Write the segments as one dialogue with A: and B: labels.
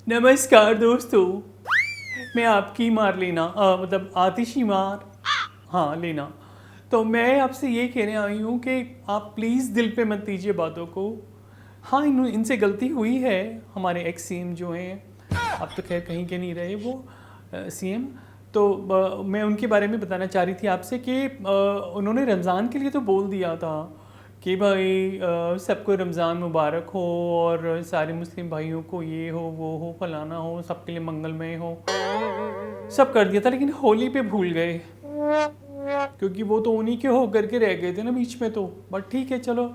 A: नमस्कार दोस्तों, मैं आपकी मार लेना मतलब आतिशी मार हाँ लेना। तो मैं आपसे ये कहने आई हूँ कि आप प्लीज़ दिल पे मत दीजिए बातों को। हाँ, इनसे गलती हुई है। हमारे एक्स सीएम जो हैं, अब तो खैर कहीं के नहीं रहे वो सीएम। तो मैं उनके बारे में बताना चाह रही थी आपसे कि उन्होंने रमज़ान के लिए तो बोल दिया था कि भाई सबको रमज़ान मुबारक हो और सारे मुस्लिम भाइयों को ये हो वो हो फलाना हो, सबके लिए मंगलमय हो, सब कर दिया था। लेकिन होली पे भूल गए, क्योंकि वो तो उन्हीं के हो करके रह गए थे ना बीच में। तो बट ठीक है चलो,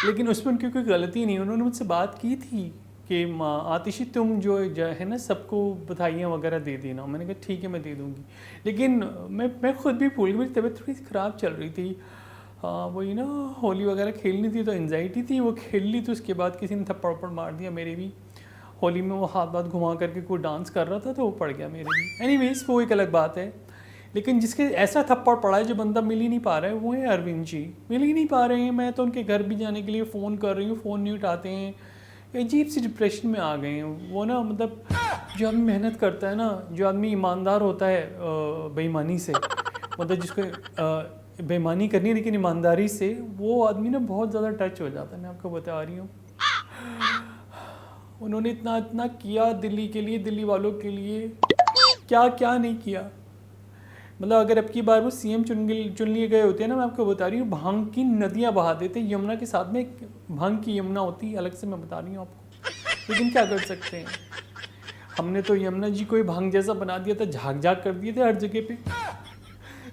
A: लेकिन उसमें उनकी कोई गलती नहीं। उन्होंने मुझसे बात की थी कि आतिशी तुम जो है ना सबको बधाइयाँ वगैरह दे देना। मैंने कहा ठीक है मैं दे दूँगी, लेकिन मैं खुद भी भूल गई। मेरी तबीयत थोड़ी ख़राब चल रही थी। हाँ वही ना, होली वगैरह खेलनी थी तो एनजाइटी थी, वो खेल ली तो उसके बाद किसी ने थप्पड़ वप्पड़ मार दिया मेरे भी। होली में वो हाथ बात घुमा करके कोई डांस कर रहा था तो वो पड़ गया मेरे भी। एनीवेज वो एक अलग बात है। लेकिन जिसके ऐसा थप्पड़ पड़ा है, जो बंदा मिल ही नहीं पा रहा है, वो है अरविंद जी। मिल ही नहीं पा रहे हैं। मैं तो उनके घर भी जाने के लिए फ़ोन कर रही हूँ, फ़ोन नहीं उठाते हैं। अजीब सी डिप्रेशन में आ गए हैं वो ना। मतलब जो आदमी मेहनत करता है ना, जो आदमी ईमानदार होता है बेईमानी से, मतलब जिसको बेईमानी करनी है लेकिन ईमानदारी से, वो आदमी ना बहुत ज़्यादा टच हो जाता है। मैं आपको बता रही हूँ, उन्होंने इतना इतना किया दिल्ली के लिए, दिल्ली वालों के लिए, क्या क्या नहीं किया। मतलब अगर अब की बार वो सीएम चुन लिए गए होते हैं ना, मैं आपको बता रही हूँ भांग की नदियाँ बहा देते। यमुना के साथ में एक भांग की यमुना होती है अलग से, मैं बता रही हूँ आपको। लेकिन क्या कर सकते हैं, हमने तो यमुना जी को ही भांग जैसा बना दिया था, झाग झाग कर दिए थे हर जगह पे।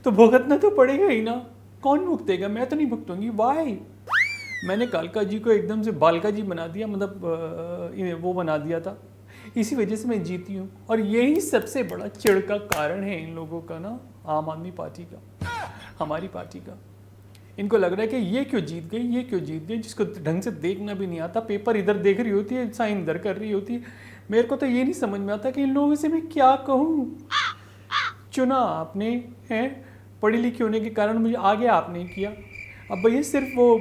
A: तो भुगतना तो पड़ेगा ही ना। कौन भुगतेगा? मैं तो नहीं भुगतूंगी। वाई? मैंने कालका जी को एकदम से बालका जी बना दिया, मतलब वो बना दिया था। इसी वजह से मैं जीती हूँ। और यही सबसे बड़ा चिढ़ का कारण है इन लोगों का ना, आम आदमी पार्टी का, हमारी पार्टी का। इनको लग रहा है कि ये क्यों जीत गई, ये क्यों जीत गई, जिसको ढंग से देखना भी नहीं आता। पेपर इधर देख रही होती है, साइन इधर कर रही होती है। मेरे को तो ये नहीं समझ में आता कि इन लोगों से मैं क्या कहूँ। चुना आपने है, पढ़ी लिखी होने के कारण मुझे आगे आपने किया। अब भैया सिर्फ वो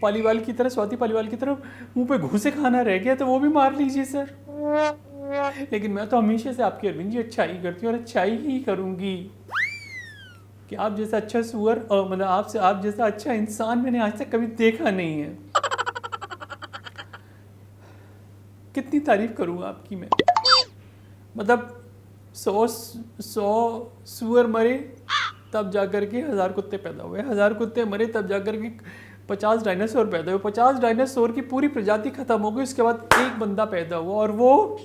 A: पालीवाल की तरह, स्वाति पालीवाल की तरह मुंह पे घूसे खाना रह गया तो वो भी मार लीजिए सर। लेकिन मैं तो हमेशा से आपकी अरविंद जी अच्छाई करती हूँ और अच्छाई ही करूँगी। कि आप जैसा अच्छा सुअर, मतलब आपसे आप जैसा अच्छा इंसान मैंने आज तक कभी देखा नहीं है। कितनी तारीफ करूँ आपकी मैं। मतलब 100 सुअर मरे तब जाकर के 1000 कुत्ते पैदा हुए, 1000 कुत्ते मरे तब जाकर के 50 डायनासोर पैदा हुए, 50 डायनासोर की पूरी प्रजाति खत्म हो गई, उसके बाद एक बंदा पैदा हुआ, और वो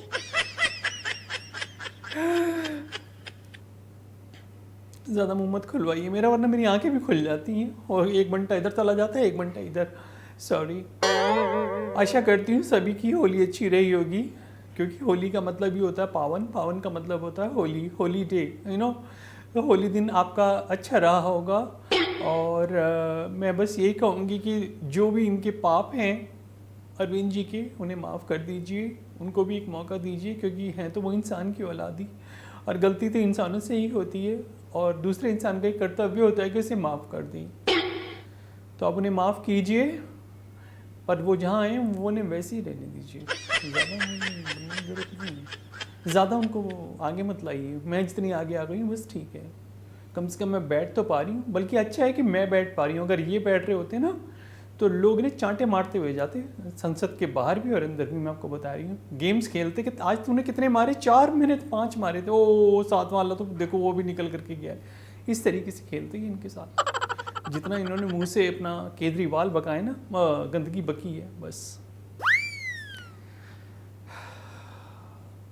A: ज़्यादा मुंह मत खुलवाइए मेरा, वरना मेरी आंखें भी खुल जाती हैं और एक घंटा इधर चला जाता है, एक घंटा इधर। सॉरी। आशा करती हूँ सभी की होली अच्छी रही होगी, क्योंकि होली का मतलब ही होता है पावन, पावन का मतलब होता है Holi, Holi day, you know. तो होली दिन आपका अच्छा रहा होगा। और मैं बस यही कहूँगी कि जो भी इनके पाप हैं अरविंद जी के, उन्हें माफ़ कर दीजिए, उनको भी एक मौका दीजिए, क्योंकि हैं तो वो इंसान की औलाद ही, और गलती तो इंसानों से ही होती है, और दूसरे इंसान का एक कर्तव्य होता है कि उसे माफ़ कर दें। तो आप उन्हें माफ़ कीजिए, पर वो जहाँ हैं वो उन्हें वैसे ही रहने दीजिए। ज़्यादा उनको आगे मत लाइए। मैं जितनी आगे आ गई हूँ बस ठीक है। कम से कम मैं बैठ तो पा रही हूँ, बल्कि अच्छा है कि मैं बैठ पा रही हूँ। अगर ये बैठ रहे होते ना तो लोग ने चांटे मारते हुए जाते, संसद के बाहर भी और अंदर भी। मैं आपको बता रही हूँ गेम्स खेलते कि आज तूने कितने मारे, 4 मैंने 5 मारे थे, ओ 7 वाला तो देखो वो भी निकल करके गया। इस तरीके से खेलते ही इनके साथ। जितना इन्होंने मुंह से अपना केजरीवाल बकाए ना, गंदगी बकी है बस।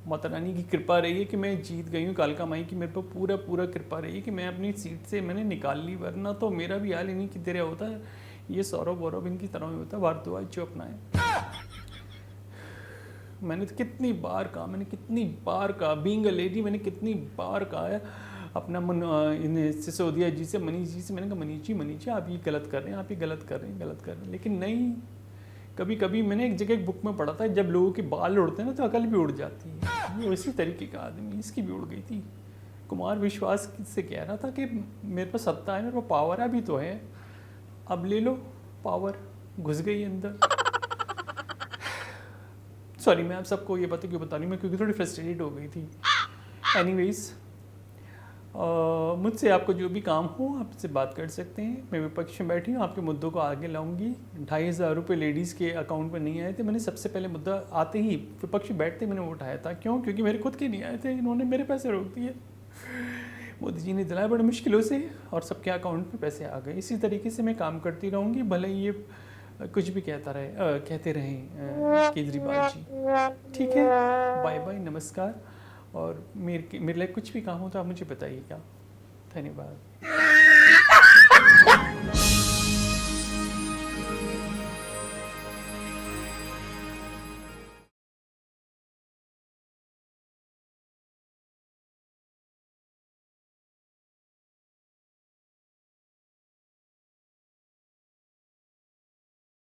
A: माता रानी की कृपा रही है कि मैं जीत गई हूँ, कालका माई की मेरे पर पूरा पूरा कृपा रही है कि मैं अपनी सीट से मैंने निकाल ली, वरना तो मेरा भी हाल इन्हीं की तरह होता है। ये सौरभ वौरभ इनकी तरह ही होता है, भारद्वाज जो अपना है। मैंने तो कितनी बार कहा, मैंने कितनी बार कहा, बीइंग अ लेडी मैंने कितनी बार कहा है अपना इन्हें सिसोदिया जी से, मनीष जी से। मैंने कहा मनीष जी आप ये गलत कर रहे हैं, आप ये गलत कर रहे हैं, गलत कर रहे हैं। लेकिन नहीं, कभी कभी मैंने एक जगह एक बुक में पढ़ा था, जब लोगों के बाल उड़ते हैं ना तो अकल भी उड़ जाती है। ये उसी तरीके का आदमी, इसकी भी उड़ गई थी। कुमार विश्वास से कह रहा था कि मेरे पास सत्ता है, मेरे पास पावर अभी तो है, अब ले लो पावर। घुस गई अंदर। सॉरी, मैं आप सबको ये बातें क्यों बता रही हूँ, मैं क्योंकि थोड़ी फ्रस्ट्रेटेड हो गई थी। एनीवेज, मुझसे आपको जो भी काम हो आप मुझसे बात कर सकते हैं। मैं विपक्ष में बैठी हूँ, आपके मुद्दों को आगे लाऊंगी। 2,500 रुपये लेडीज़ के अकाउंट में नहीं आए थे। मैंने सबसे पहले मुद्दा आते ही विपक्ष में बैठते मैंने वो उठाया था। क्यों? क्योंकि मेरे खुद के नहीं आए थे, इन्होंने मेरे पैसे रोक दिए। मोदी जी ने दिलाया बड़ी मुश्किलों से और सबके अकाउंट में पैसे आ गए। इसी तरीके से मैं काम करती रहूँगी, भले ही ये कुछ भी कहते रहें केजरीवाल जी। ठीक है, बाय बाय, नमस्कार। और मेरे लिए कुछ भी काम हो तो आप मुझे बताइएगा। धन्यवाद।